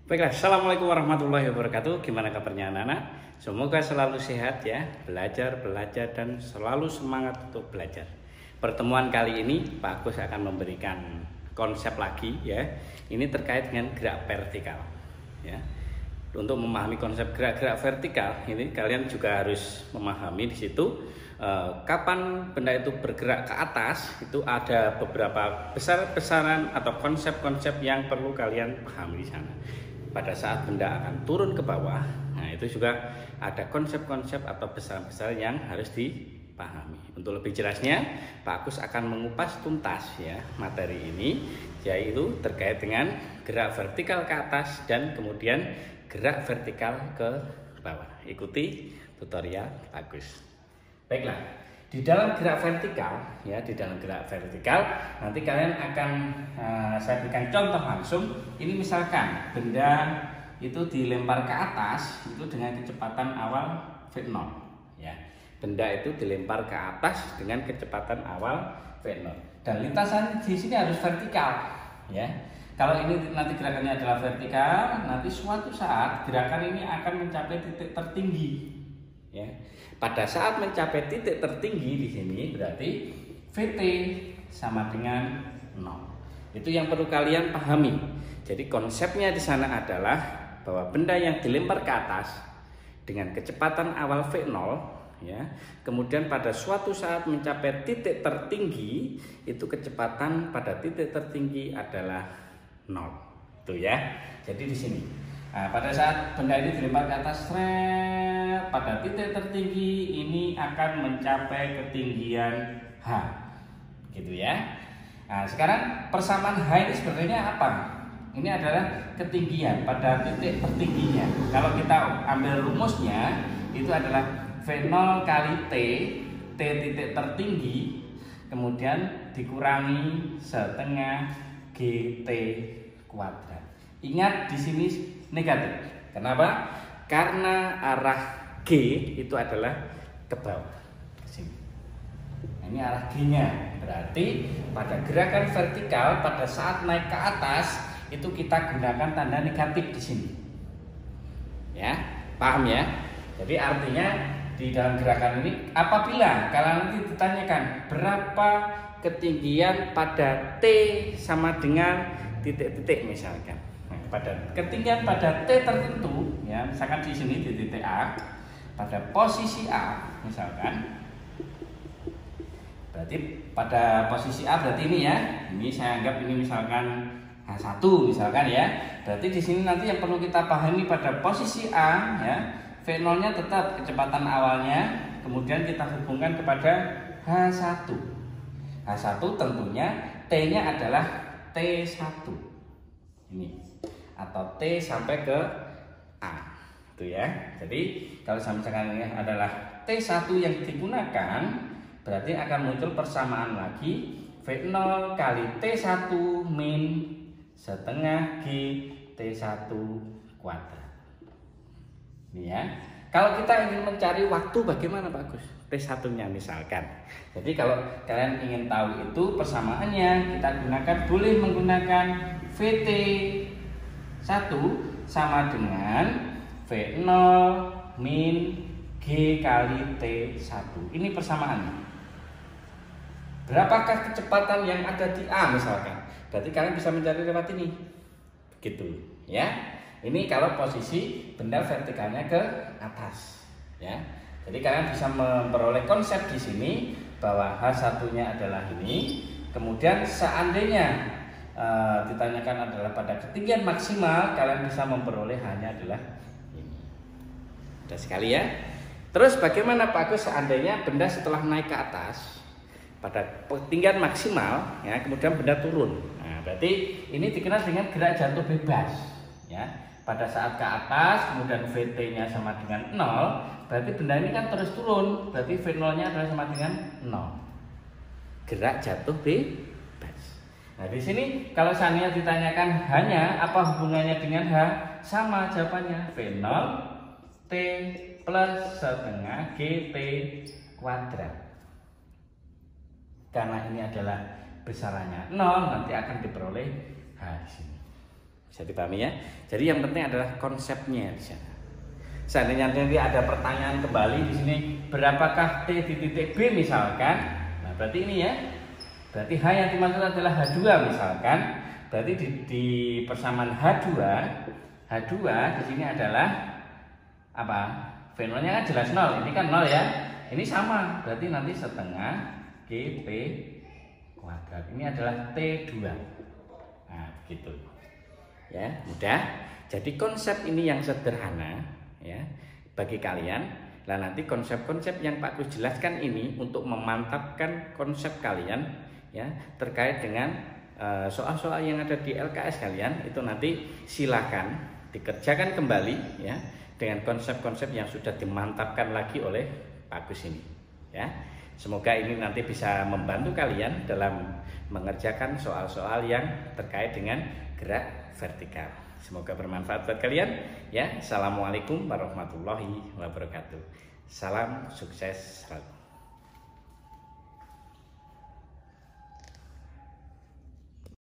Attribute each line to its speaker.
Speaker 1: Baiklah, Assalamualaikum warahmatullahi wabarakatuh. Gimana kabarnya anak-anak? Semoga selalu sehat ya, belajar dan selalu semangat untuk belajar. Pertemuan kali ini Pak Agus akan memberikan konsep lagi ya. Ini terkait dengan gerak vertikal ya. Untuk memahami konsep gerak-gerak vertikal ini kalian juga harus memahami di situ kapan benda itu bergerak ke atas. Itu ada beberapa besar-besaran atau konsep-konsep yang perlu kalian pahami di sana. Pada saat benda akan turun ke bawah, nah itu juga ada konsep-konsep atau besar-besar yang harus dipahami. Untuk lebih jelasnya, Pak Agus akan mengupas tuntas ya materi ini, yaitu terkait dengan gerak vertikal ke atas dan kemudian gerak vertikal ke bawah. Ikuti tutorial Pak Agus. Baiklah. Di dalam gerak vertikal, ya di dalam gerak vertikal nanti kalian akan saya berikan contoh langsung. Ini misalkan benda itu dilempar ke atas itu dengan kecepatan awal v0, ya. Benda itu dilempar ke atas dengan kecepatan awal v0 dan lintasan di sini harus vertikal, ya. Kalau ini nanti gerakannya adalah vertikal, nanti suatu saat gerakan ini akan mencapai titik tertinggi. Ya. Pada saat mencapai titik tertinggi di sini berarti Vt sama dengan 0. Itu yang perlu kalian pahami. Jadi konsepnya di sana adalah bahwa benda yang dilempar ke atas dengan kecepatan awal V0 ya, kemudian pada suatu saat mencapai titik tertinggi, itu kecepatan pada titik tertinggi adalah 0. Itu ya. Jadi di sini. Nah, pada saat benda ini dilempar ke atas, pada titik tertinggi ini akan mencapai ketinggian H, gitu ya. Nah, sekarang persamaan H ini sebenarnya apa? Ini adalah ketinggian pada titik tertingginya. Kalau kita ambil rumusnya, itu adalah V0 kali T titik tertinggi, kemudian dikurangi setengah GT kuadrat. Ingat di sini negatif. Kenapa? Karena arah G itu adalah ke bawah. Sini. Ini arah G-nya. Berarti pada gerakan vertikal pada saat naik ke atas itu kita gunakan tanda negatif di sini. Ya, paham ya? Jadi artinya di dalam gerakan ini apabila kalian nanti ditanyakan berapa ketinggian pada T sama dengan titik-titik misalkan. Pada ketinggian pada T tertentu ya, misalkan di sini di titik A, pada posisi A misalkan, berarti pada posisi A berarti ini ya, ini saya anggap ini misalkan H1 misalkan ya, berarti di sini nanti yang perlu kita pahami pada posisi A ya, V0 nya tetap kecepatan awalnya, kemudian kita hubungkan kepada H1. H1 tentunya T nya adalah T1 ini, atau T sampai ke A, itu ya. Jadi kalau misalkan ini adalah T1 yang digunakan, berarti akan muncul persamaan lagi V0 kali T1 min setengah G T1 kuadrat. Ini ya. Kalau kita ingin mencari waktu bagaimana Pak Gus? T1-nya misalkan. Jadi kalau kalian ingin tahu itu persamaannya, kita gunakan, boleh menggunakan Vt 1 sama dengan V0 min G kali T1. Ini persamaannya. Berapakah kecepatan yang ada di A misalkan? Berarti kalian bisa mencari lewat ini. Gitu ya. Ini kalau posisi benda vertikalnya ke atas ya. Jadi kalian bisa memperoleh konsep di sini bahwa H1-nya adalah ini. Kemudian seandainya ditanyakan adalah pada ketinggian maksimal, kalian bisa memperoleh hanya adalah ini. Sudah sekali ya. Terus bagaimana Pak Agus seandainya benda setelah naik ke atas pada ketinggian maksimal, ya, kemudian benda turun. Nah, berarti ini dikenal dengan gerak jatuh bebas, ya. Pada saat ke atas, kemudian Vt-nya sama dengan 0, berarti benda ini kan terus turun, berarti V0-nya adalah sama dengan 0. Gerak jatuh bebas. Nah, di sini kalau seandainya ditanyakan hanya apa hubungannya dengan H, sama jawabannya V0 T plus setengah GT kuadrat. Karena ini adalah besarannya 0, nanti akan diperoleh H di sini. Bisa dipahami ya. Jadi yang penting adalah konsepnya di sana. Seandainya nanti ada pertanyaan kembali di sini, berapakah T di titik B misalkan? Nah, berarti ini ya. Berarti H yang dimaksud adalah H2 misalkan. Berarti di persamaan H2 di sini adalah apa? V0-nya kan jelas 0. Ini kan 0 ya. Ini sama. Berarti nanti setengah GP kuadrat. Ini adalah T2. Nah, begitu. Ya, mudah. Jadi konsep ini yang sederhana ya bagi kalian. Nah, nanti konsep-konsep yang Pak Gus jelaskan ini untuk memantapkan konsep kalian ya terkait dengan soal-soal yang ada di LKS kalian, itu nanti silakan dikerjakan kembali ya dengan konsep-konsep yang sudah dimantapkan lagi oleh Pak Gus ini ya. Semoga ini nanti bisa membantu kalian dalam mengerjakan soal-soal yang terkait dengan gerak vertikal. Semoga bermanfaat buat kalian ya. Assalamualaikum warahmatullahi wabarakatuh. Salam sukses selalu.